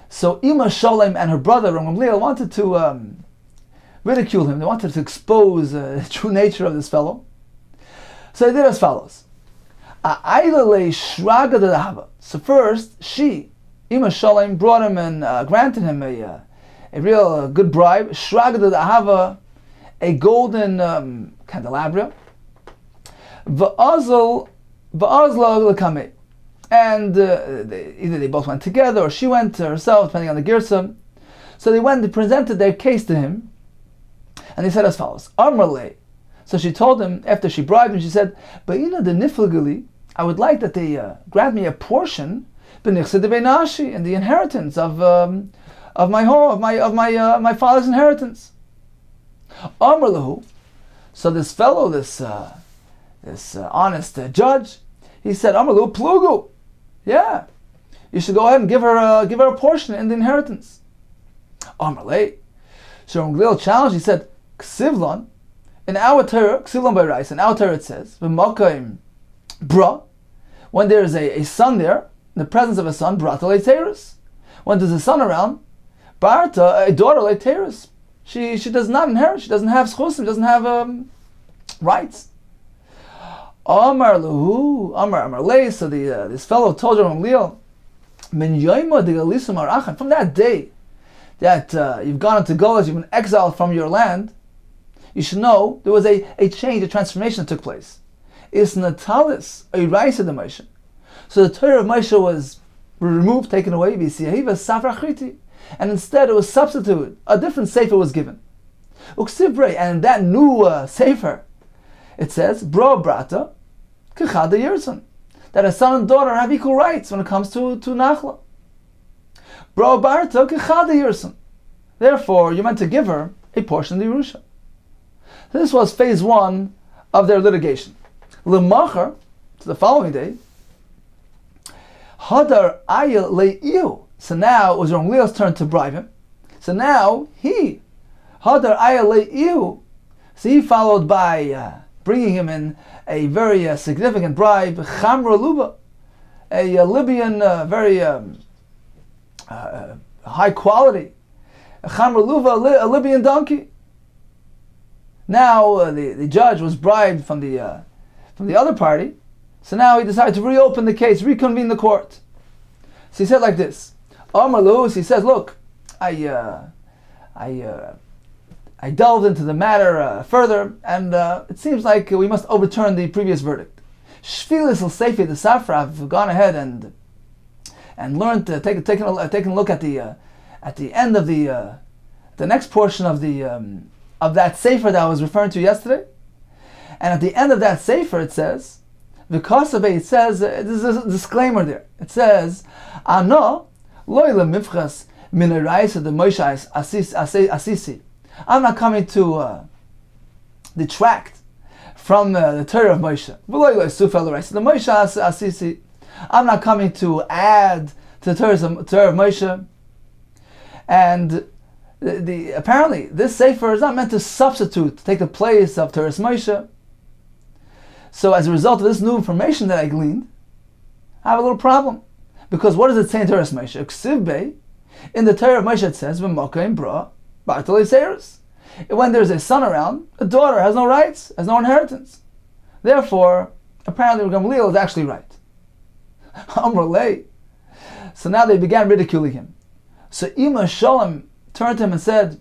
B: So Ima Sholem and her brother Rabbi Gamliel wanted to ridicule him. They wanted to expose the true nature of this fellow. So they did as follows. So first, she, Ima Sholem, brought him and granted him a real good bribe. Shraga ahava, a golden candelabra. V'azal l'kameh. And either they both went together or she went herself, depending on the girsa. So they presented their case to him, and they said as follows: Amrle. So she told him, after she bribed him, she said, "Ba'ina de niflagali, I would like that they grant me a portion, b'nichse de beinashi, in the inheritance of my home, my father's inheritance." Amrlahu. So this fellow, this honest judge, he said, "Amrlahu plugu, yeah, you should go ahead and give her a portion in the inheritance." Amrle. So Gamliel challenged. He said, "Ksivlon, in our Torah, Ksivlon by rice, in our Torah it says, v'makayim bra, when there is a son there, in the presence of a son, brata leiteris. When there's a son around, barta, a daughter leiteris. She does not inherit. She doesn't have schusim. Doesn't have rights." Amar lehu, Amar le. So this fellow told Gamliel, "Min yoyma de galisum arachan." From that day that you've gone into Golas, you've been exiled from your land, you should know there was a change, a transformation that took place. Is natalis a raisa de Moshe. So the Torah of Moshe was removed, taken away, and instead it was substituted. A different sefer was given. Uksibre, and in that new sefer, it says, Bro brata, kechada yirson, that a son and daughter have equal rights when it comes to nachla. Bro barta, kechada yirson. Therefore, you're meant to give her a portion of the Yerusha. This was phase one of their litigation. L'macher, to the following day, hadar ayel le'iu. So now it was Gamliel's turn to bribe him. So now he, hadar ayel le'iu. So he followed by bringing him in a very significant bribe, chamra luba, a Libyan, very high quality, chamra luba, a Libyan donkey. Now the judge was bribed from the other party, so now he decided to reopen the case, reconvene the court. So he said like this: Amar Luz, he says, "Look, I delved into the matter further, and it seems like we must overturn the previous verdict. Shvilis al-Seifi, the Safra, have gone ahead and learned to taken a look at the end of the next portion of that Sefer that I was referring to yesterday, and at the end of that Sefer it says, V'kasabe, it says, there's a disclaimer there. It says, Ano loyle mifchas min ha'raisa de Moshe Asisi. I'm not coming to detract from the Torah of Moshe. The Moshe Asisi. I'm not coming to add to the Torah of Moshe. And apparently, this Sefer is not meant to substitute, to take the place of Torah Moshe. So as a result of this new information that I gleaned, I have a little problem. Because what does it say in Torah Moshe? Ksivbei, in the Torah of Moshe it says, V'mokaim bra, b'artolei seirus. When there's a son around, a daughter has no rights, has no inheritance. Therefore, apparently Gamliel is actually right. Amrulei. So now they began ridiculing him. So Ima Shalom turned to him and said,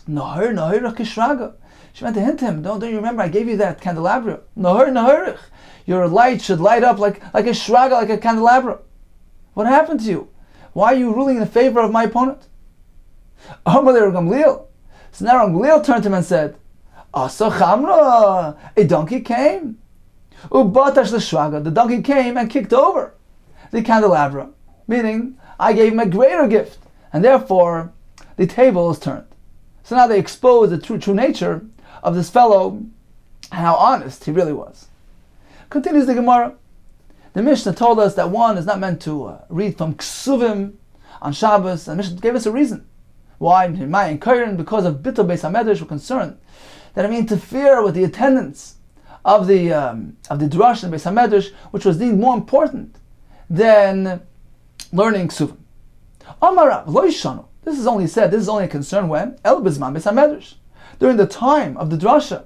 B: Nahir kishraga. She meant to hint to him, don't you remember I gave you that candelabra? Nahir. Your light should light up like a shraga, like a candelabra. What happened to you? Why are you ruling in favor of my opponent? Amalei Gamliel. So now Gamliel turned to him and said, Asa chamra, a donkey came. Ubatash l'shraga, the donkey came and kicked over the candelabra, meaning I gave him a greater gift, and therefore the table is turned. So now they expose the true nature of this fellow and how honest he really was. Continues the Gemara. The Mishnah told us that one is not meant to read from Ksuvim on Shabbos, and the Mishnah gave us a reason. Why? Because of Bittul Beis HaMedrash, we're concerned that it may interfere with the attendance of the Drush and Beis HaMedrash, which was deemed more important than learning Ksuvim. Amarav, lo yishanu. This is only a concern when El Bizman Beis HaMedrash, during the time of the drasha.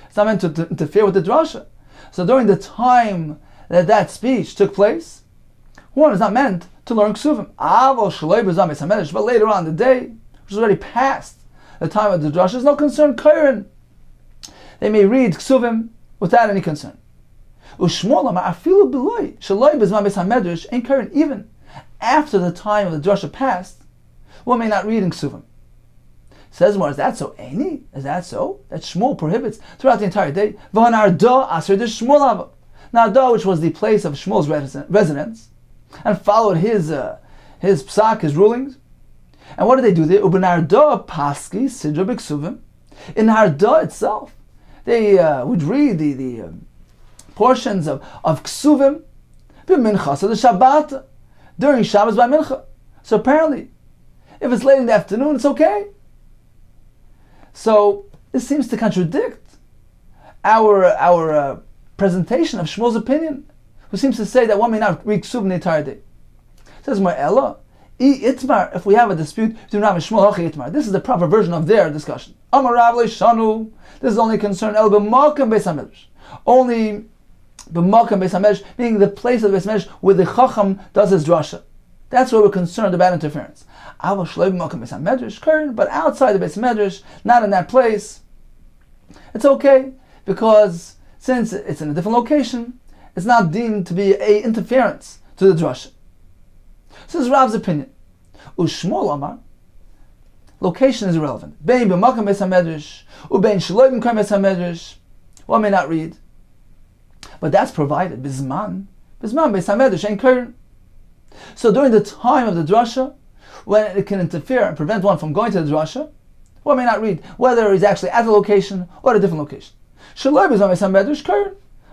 B: It's not meant to interfere with the drasha. So during the time that speech took place, one is not meant to learn Ksuvim. But later on in the day, which is already past the time of the drasha, there's no concern. Kairin, they may read Ksuvim without any concern. Even after the time of the drasha passed, one may not read in Ksuvim. Says more, is that so? Any? Is that so? That Shmuel prohibits throughout the entire day. Narda, which was the place of Shmuel's residence, and followed his psak, his rulings. And what did they do there? Ubenarda paski sidra b'ksuvim. In Narda itself, they would read the portions of ksuvim b'mincha, so the Shabbat, during Shabbos by mincha. So apparently, if it's late in the afternoon, it's okay. So this seems to contradict our presentation of Shmuel's opinion, who seems to say that one may not read Ksuvim the entire day. Says Ma'ela, if we have a dispute between Rav and Shmuel, Itmar. This is the proper version of their discussion. Amar Rav Shanu. This is only concerned El b'makam Beis HaMedrash. Only b'makam Beis HaMedrash, meaning the place of the Beis HaMedrash where the Chacham does his drasha. That's where we're concerned about interference. But outside the Beis HaMedrash, not in that place, it's okay, because since it's in a different location, it's not deemed to be a interference to the drasha. This is Rav's opinion. Ushmol Amar, location is irrelevant. Bein b'makam Beis HaMedrash, ubein shloi b'makam Beis HaMedrash, one may not read. But that's provided Bizman Beis HaMedrash ain't current. So during the time of the drasha, when it can interfere and prevent one from going to the drasha, one may not read, whether he's actually at the location or at a different location.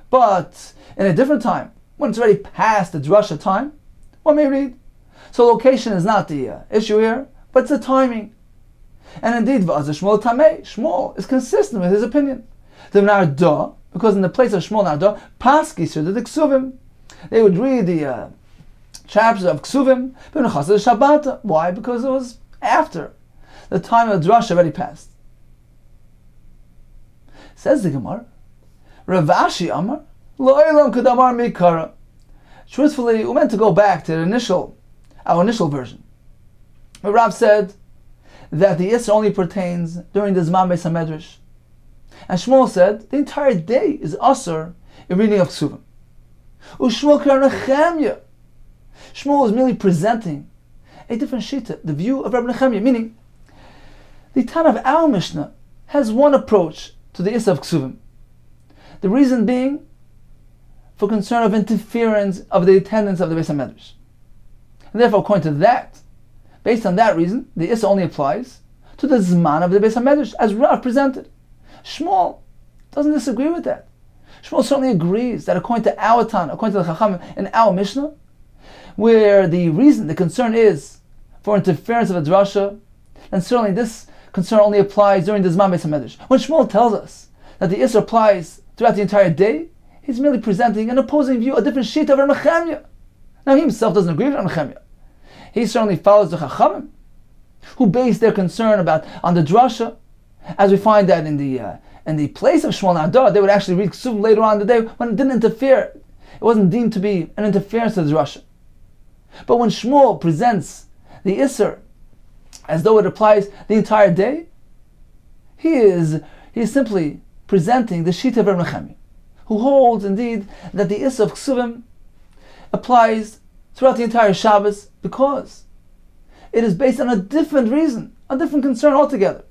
B: But in a different time, when it's already past the drasha time, one may read. So location is not the issue here, but it's the timing. And indeed, Shmuel is consistent with his opinion. Because in the place of Shmuel Narda, Paski the Ksuvim, they would read the chapters of Ksuvim, Shabbat. Why? Because it was after the time of the drasha already passed. Says the Gemara, Rav Ashi Amar, Lo'elam Kedamar Mikara. Truthfully, we meant to go back to our initial version. But Rav said that the Isra only pertains during the Zman Beis HaMedrash. And Shmuel said the entire day is Asr in reading of Ksuvim. Ushmuel Kar Nechemya. Shmuel is merely presenting a different shita, the view of Rabbi Nechemya, meaning the Tan of our Mishnah has one approach to the Isra of Ksuvim. The reason being for concern of interference of the attendance of the Beis HaMedrash. And therefore, according to that, based on that reason, the Isra only applies to the Zman of the Beis HaMedrash, as Rav presented. Shmuel doesn't disagree with that. Shmuel certainly agrees that according to our Tana, according to the Chachamim in our Mishnah, where the reason, the concern is for interference of a drasha, then certainly this concern only applies during the Zman Beis HaMedrash. When Shmuel tells us that the Isser applies throughout the entire day, he's merely presenting an opposing view, a different sheet of Rav Nechemya. Now he himself doesn't agree with Rav Nechemya. He certainly follows the Chachamim, who base their concern on the drasha, as we find that in the place of Shmuel Nadar, they would actually read Ksuvim later on in the day when it didn't interfere. It wasn't deemed to be an interference to the drasha. But when Shmuel presents the Isser as though it applies the entire day, he is simply presenting the Shita of Rav Nechemya, who holds indeed that the Isser of Ksuvim applies throughout the entire Shabbos because it is based on a different reason, a different concern altogether.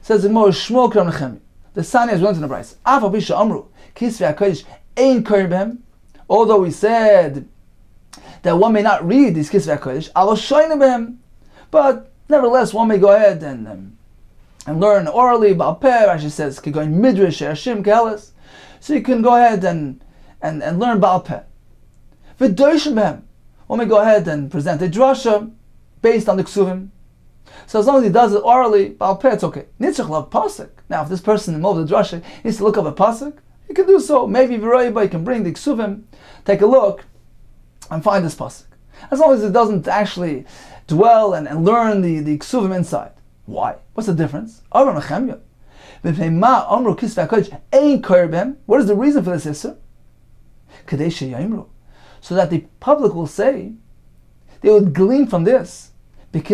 B: Says the Gemara, Shmuel Rav Nechemya. The Sani has learned in the Brayso. Afa Bisha Amru, Kisvei HaKodesh Ein Koyer Behem. Although we said that one may not read these Kisvei HaKodesh, Alo Shoyne Behem, but nevertheless one may go ahead and learn orally, Baal Peh, Rashi says, can go in Midrash, Hashim, Kehelis. So you can go ahead and learn Baal Peh. V'doishim Behem, one may go ahead and present a drasha based on the Ksuvim. So as long as he does it orally, Baal Peh, it's okay. Nitzach love pasuk. Now, if this person in the middle of the drasha needs to look up a pasuk, he can do so. Maybe V'roiba, he can bring the Ksuvim, take a look, and find this pasuk. As long as he doesn't actually dwell and learn the Ksuvim inside. Why? What's the difference? What is the reason for this Isser? So that the public will say, they would glean from this, if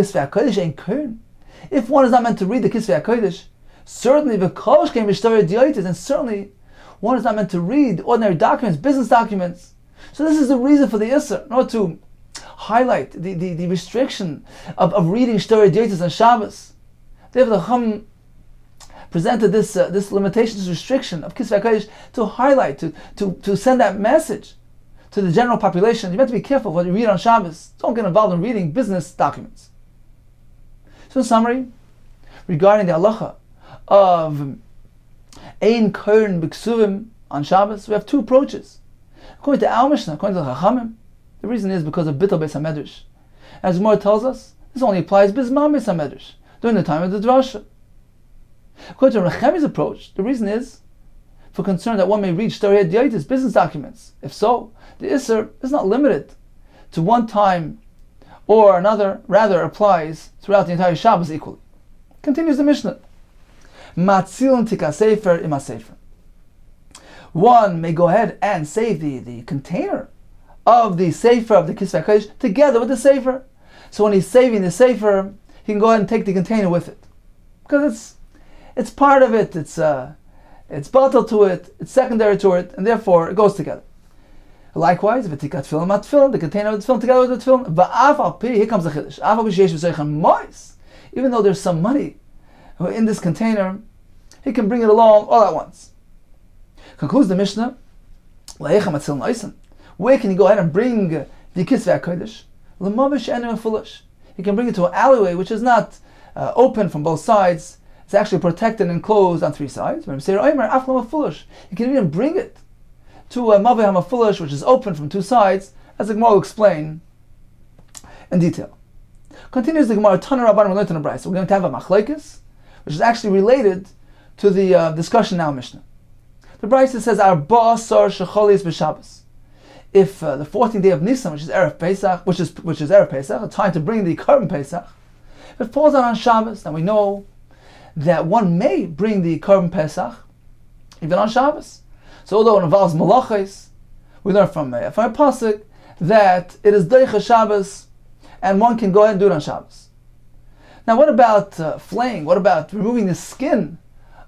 B: one is not meant to read the Kisvei HaKodesh, certainly and certainly one is not meant to read ordinary documents, business documents. So this is the reason for the Isser, in order to highlight the restriction of reading Shtorei Diotis on Shabbos. Therefore the Chum presented this limitation, this restriction of Kisvei HaKodesh to highlight, to send that message to the general population. You have to be careful what you read on Shabbos. Don't get involved in reading business documents. So in summary, regarding the halacha of Ein Koren B'Ksuvim on Shabbos, we have two approaches. According to our Mishnah, according to the Chachamim, the reason is because of Bittul Beis HaMedrash. As Gemara tells us, this only applies Bizman Beis HaMedrash, during the time of the drasha. According to Rav Nechemya's approach, the reason is for concern that one may read Shtorei Diotis, business documents. If so, the Isser is not limited to one time or another, rather applies throughout the entire Shabbos equally. Continues the Mishnah. Matzilin tika sefer im sefer. One may go ahead and save the container of the sefer of the Kisvei HaKodesh together with the sefer. So when he's saving the sefer, he can go ahead and take the container with it, because it's part of it. It's batal to it. It's secondary to it, and therefore it goes together. Likewise, v'tikat tefillin mat tefillin, the container of the tefillin together with the tefillin. Va'af al pi, here comes the chiddush. Af al pi sheyesh v'seichem mois. Even though there's some money in this container, he can bring it along all at once. Concludes the Mishnah. Le'echem atzil noisen. Where can he go ahead and bring the Kisvei HaKodesh? L'mavish enu foolish. He can bring it to an alleyway which is not open from both sides. It's actually protected and closed on three sides. He can even bring it to a Maveh HaMafulish, which is open from two sides, as the Gemara will explain in detail. Continues the Gemara, Tana Rabbanan, we learned in the Brayso. We're going to have a machlekes, which is actually related to the discussion now in Mishnah. The Brayso says, Arba Sar Shecholis B'Shabbos. If the 14th day of Nisan, which is Erev Pesach, which is Erev Pesach, a time to bring the Korban Pesach, if it falls out on Shabbos, then we know that one may bring the Korban Pesach even on Shabbos. So although it involves malachos, we learn from a pasuk that it is Deicha Shabbos, and one can go ahead and do it on Shabbos. Now what about flaying? What about removing the skin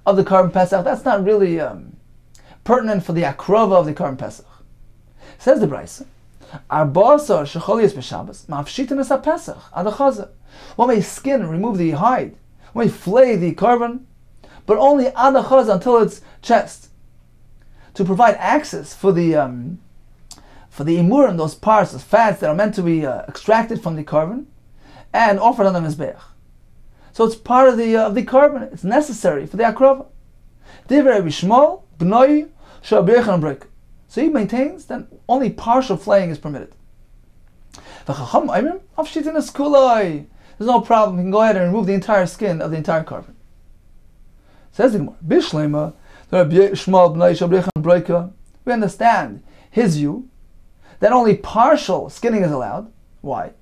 B: of the Korban Pesach? That's not really pertinent for the akrova of the Korban Pesach. Says the Brayso, Arba'asar shecholius b'Shabbos mafshitin es haPesach ad hachaza. One may skin, remove the hide, one may flay the korban, but only ad hachaza, until its chest, to provide access for the imurim, those parts, those fats that are meant to be extracted from the korban and offered on the mizbeach. So it's part of the korban. It's necessary for the akrova. So he maintains that only partial flaying is permitted. There's no problem. He can go ahead and remove the entire skin of the entire carbon. Says the Gemara, we understand his view that only partial skinning is allowed. Why?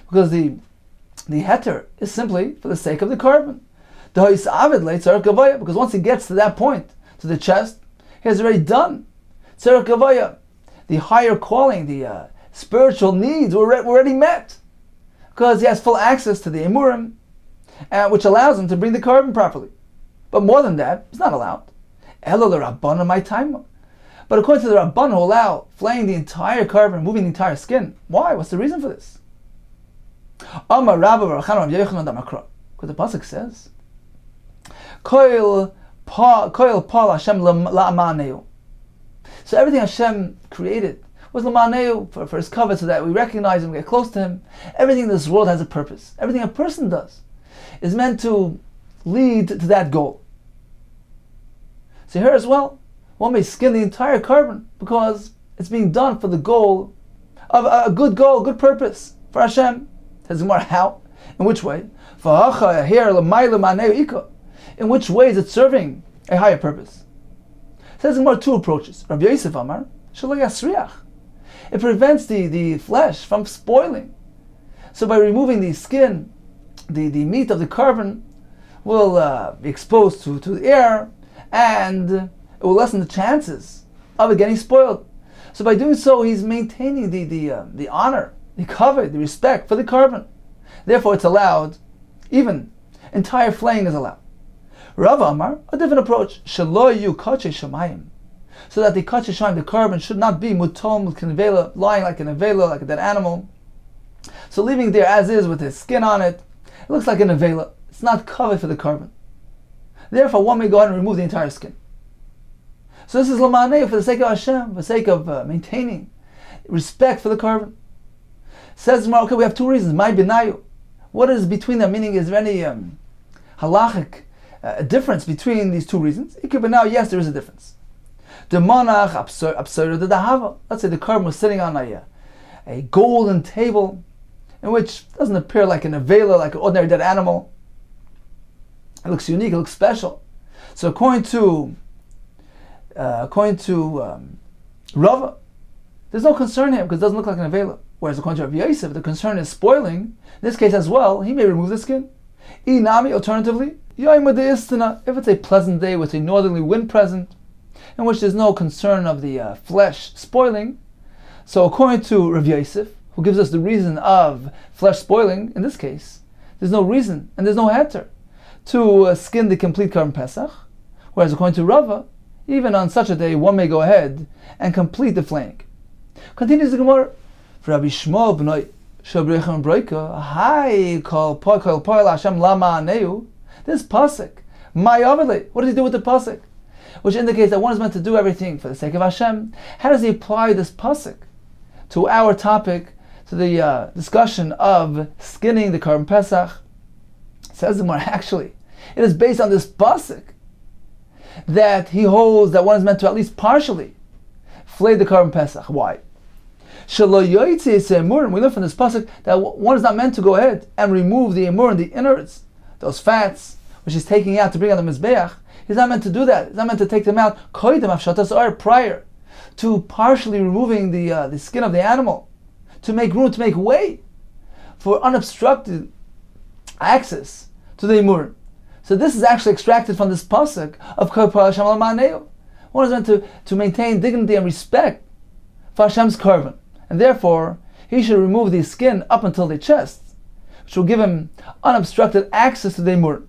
B: Because the heter is simply for the sake of the carbon. Because once he gets to that point, to the chest, he has already done tzarek gavaya. The higher calling, the spiritual needs were already met, because he has full access to the emurim, which allows him to bring the carbon properly. But more than that, it's not allowed. But according to the Rabban, who allow flaying the entire carbon, removing the entire skin. Why? What's the reason for this? Because the pasuk says, so everything Hashem created was l'ma'aneu, for his covet, so that we recognize him, get close to him. Everything in this world has a purpose. Everything a person does is meant to lead to that goal. So here as well, one may skin the entire carbon because it's being done for the goal of a good goal, good purpose for Hashem. Says Gemara, how? In which way? In which way is it serving a higher purpose? Says Gemara, two approaches. Rabbi Yosef Amar, it prevents the flesh from spoiling. So by removing the skin, the meat of the carbon will be exposed to the air, and it will lessen the chances of it getting spoiled. So by doing so, he's maintaining the honor, the covet, the respect for the carbon. Therefore, it's allowed. Even entire flaying is allowed. Rav Amar, a different approach. Shelo yu kache shamayim, so that the kache shamayim, the carbon, should not be mutom with nevela, lying like a nevela, like a dead animal. So leaving it there as is with his skin on it, it looks like a nevela. It's not covered for the carbon. Therefore, one may go ahead and remove the entire skin. So this is l'ma'anei, for the sake of Hashem, for the sake of maintaining respect for the carbon. Says Gemara, okay, we have two reasons. My benayu. What is between them? Meaning, is there any halachic difference between these two reasons? Now, yes, there is a difference. The monach absurd the dahava. Let's say the carbon was sitting on a golden table, in which doesn't appear like an avela, like an ordinary dead animal. It looks unique. It looks special. So according to Rava, there's no concern here because it doesn't look like an avela. Whereas according to Rabbi Yosef, the concern is spoiling. In this case as well, he may remove the skin. Inami, alternatively, if it's a pleasant day with a northerly wind present, in which there's no concern of the flesh spoiling. So according to Rabbi Yosef, who gives us the reason of flesh spoiling, in this case, there's no reason and there's no heter to skin the complete carbon Pesach. Whereas according to Rava, even on such a day, one may go ahead and complete the flaying. Continues the Gemara. Rabbi Shmuel b'noi shabrechem broika hi kol poil Hashem lama aneu. This pasuk, my avile. What does he do with the pasuk? Which indicates that one is meant to do everything for the sake of Hashem. How does he apply this pasuk to our topic, to the discussion of skinning the carbon Pesach? Says the Gemara, actually, it is based on this pasuk that he holds that one is meant to at least partially flay the carbon Pesach. Why? We learn from this pasuk that one is not meant to go ahead and remove the emur and the innards, those fats which he's taking out to bring out the mizbeach. He's not meant to do that. He's not meant to take them out prior to partially removing the skin of the animal, to make room, to make way for unobstructed access to the emur. So this is actually extracted from this pasuk of Kol Po'el Hashem Al Ma'aneu. One is meant to maintain dignity and respect for Hashem's carbon, and therefore he should remove the skin up until the chest, which will give him unobstructed access to the emur.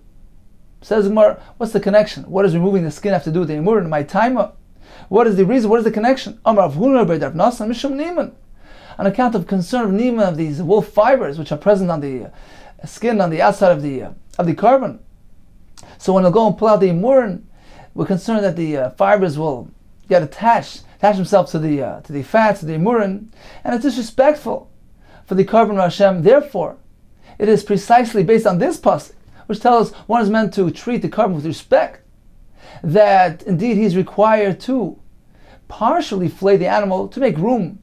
B: Says Gemara, what's the connection? What does removing the skin have to do with the emur in my time? What is the reason? What is the connection? On account of concern of niman, of these wool fibers which are present on the skin on the outside of the carbon. So when they'll go and pull out the emur, we're concerned that the fibers will get attach themselves to the fats, to the emurin, and it's disrespectful for the carbon of Hashem. Therefore, it is precisely based on this pasuk, which tells us one is meant to treat the carbon with respect, that indeed he's required to partially flay the animal to make room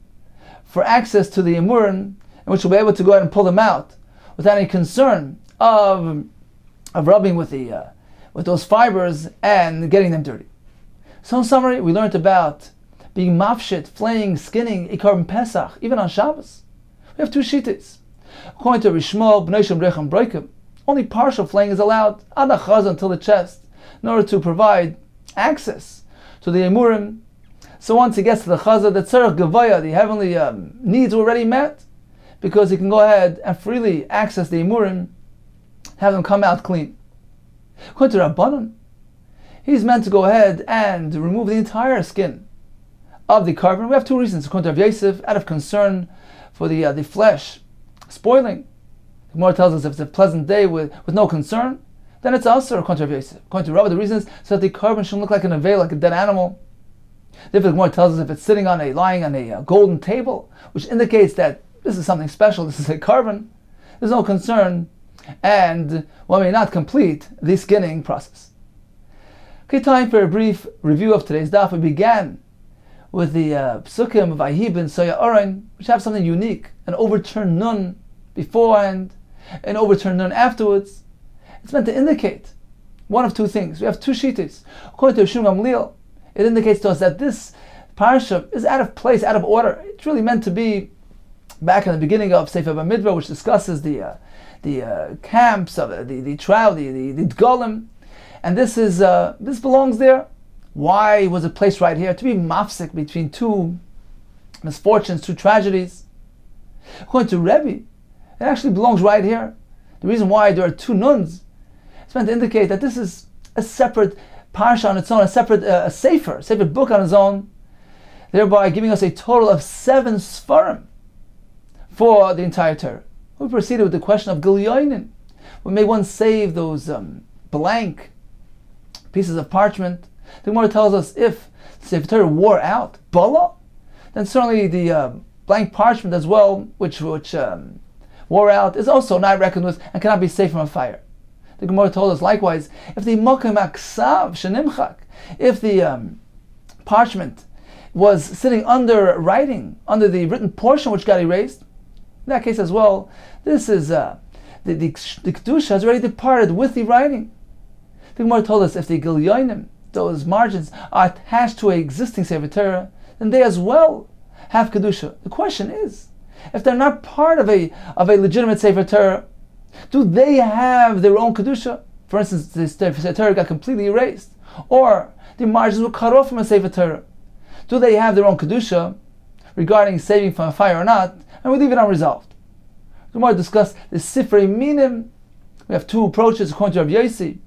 B: for access to the emurim, in which we'll be able to go ahead and pull them out without any concern of rubbing with those fibers and getting them dirty. So in summary, we learned about being mafshit, flaying, skinning a carbon Pesach, even on Shabbos. We have two shittas. According to Rishmo, Bnei Shem Brechem Breikim, only partial flaying is allowed, ad achaz, until the chest, in order to provide access to the emurim. So once he gets to the chazah, the tzarech gevaya, the heavenly needs were already met, because he can go ahead and freely access the emurim, have them come out clean. According to Rabbanon, he's meant to go ahead and remove the entire skin of the carbon. We have two reasons. According to Rav Yosef, out of concern for the flesh spoiling. The Gemara tells us if it's a pleasant day with no concern, then it's also according to Rav Yosef. According to Rabbi, the reason is so that the carbon shouldn't look like an aveil, like a dead animal. Therefore, the Gemara tells us if it's lying on a golden table, which indicates that this is something special, this is a carbon, there's no concern, and one may not complete the skinning process. Okay, time for a brief review of today's daf. We began with the psukim of Vahi ben Soya Oren, which have something unique, an overturned nun beforehand, an overturned nun afterwards. It's meant to indicate one of two things. We have two shittas. According to Shum Gamliel, it indicates to us that this parsha is out of place, out of order. It's really meant to be back in the beginning of Sefer Bamidbar, which discusses the camps of the trial, the Dgolim, and this belongs there. Why was it placed right here? To be mafsik between two misfortunes, two tragedies. According to Rebbe, it actually belongs right here. The reason why there are two nuns, it's meant to indicate that this is a separate parsha on its own, a separate sefer book on its own, thereby giving us a total of 7 sfarim for the entire Torah. We proceeded with the question of Gilyonin. May one save those blank pieces of parchment? The Gemara tells us if the Sefer Torah wore out, bala, then certainly the blank parchment as well, which wore out, is also not reckoned with and cannot be saved from a fire. The Gemara told us likewise, if the mokem aksav shenimchak, if the parchment was sitting under writing, under the written portion which got erased, in that case as well, this is the kedusha has already departed with the writing. The Gemara told us if the gilyonim, those margins, are attached to an existing Sefer Torah, then they as well have kedusha. The question is, if they're not part of a legitimate Sefer Torah, do they have their own kedusha? For instance, the Sefer Torah got completely erased, or the margins were cut off from a Sefer Torah. Do they have their own kedusha regarding saving from a fire or not? And we leave it unresolved. The more discuss the Sifrei Minim. We have two approaches according to Rav Yossi.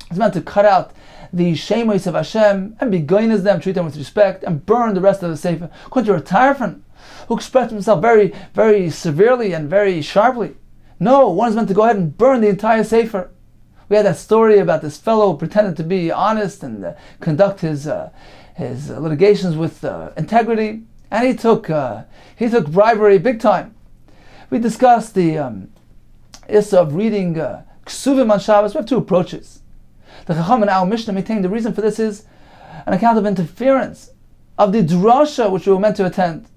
B: It's meant to cut out the Shemos of Hashem and be goynes them, treat them with respect, and burn the rest of the Sefer. According to Rav Tarfon, who expressed himself very, very severely and very sharply. No, one is meant to go ahead and burn the entire Sefer. We had that story about this fellow who pretended to be honest and conduct his litigations with integrity, and he took bribery big time. We discussed the issa of reading Ksuvim on Shabbos. We have two approaches. The Chacham and our Mishnah maintain the reason for this is an account of interference of the drasha which we were meant to attend.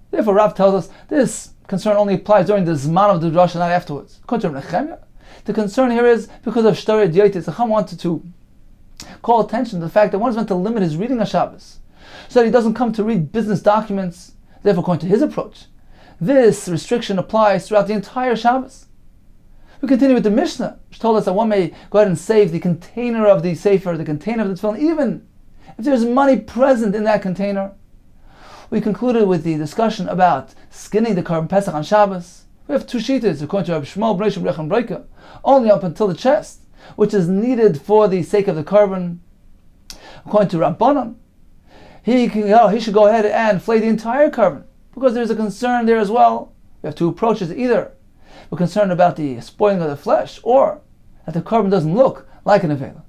B: Therefore, Rav tells us this concern only applies during the zman of the drasha, not afterwards. According to Nechemia, the concern here is because of Shtarei Diotis. The Chacham wanted to call attention to the fact that one is meant to limit his reading of Shabbos, so that he doesn't come to read business documents. Therefore, according to his approach, this restriction applies throughout the entire Shabbos. We continue with the Mishnah, which told us that one may go ahead and save the container of the Sefer, the container of the Tefillin, even if there's money present in that container. We concluded with the discussion about skinning the carbon Pesach on Shabbos. We have two shittas, according to Rabbi Shmuel, Bnei Shem Brechem Breikim, only up until the chest, which is needed for the sake of the carbon. According to Rabbanon, he should go ahead and flay the entire carbon, because there's a concern there as well. We have two approaches. Either we're concerned about the spoiling of the flesh, or that the carbon doesn't look like an avela.